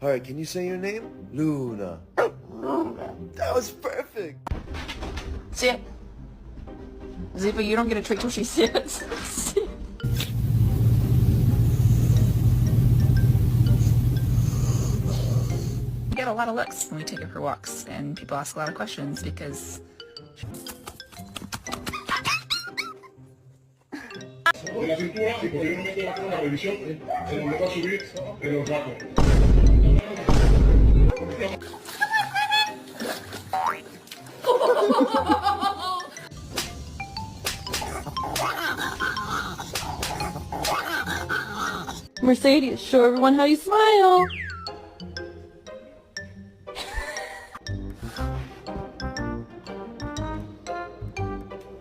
Alright, can you say your name? Luna. That was perfect. Sit. Ziva, you don't get a treat till she sits. Sit. We get a lot of looks when we take her for walks, and people ask a lot of questions because de la cintura y posteriormente va a hacer una revisión en donde va a subir en los brazos. Mercedes, show everyone how you smile.